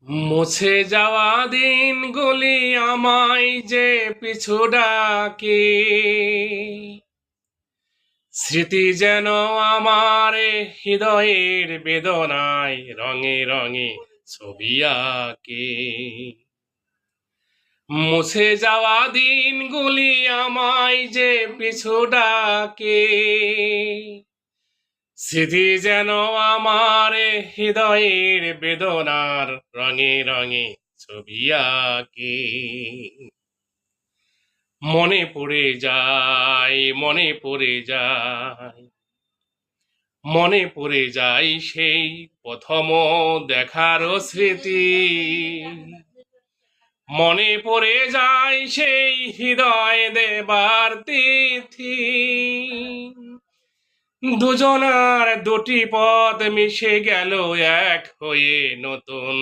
মুছে যাওয়া দিনগুলি আমায় যে পিছু ডাকে, স্মৃতি যেন আমার হৃদয়ের বেদনায় রঙে রঙে ছবি আঁকে। মুছে যাওয়া দিনগুলি আমায় যে পিছু ডাকে, স্মৃতি যেন আমার হৃদয়ের বেদনার রঙে রঙে ছবি আঁকে। মনে পড়ে যায়, মনে পড়ে যায়, মনে পড়ে যায় সেই প্রথম দেখার স্মৃতি। মনে পড়ে যায় সেই হৃদয় দেবার তিথি। দুজনার দুটি পথ মিশে গেল এক হয়ে নতুন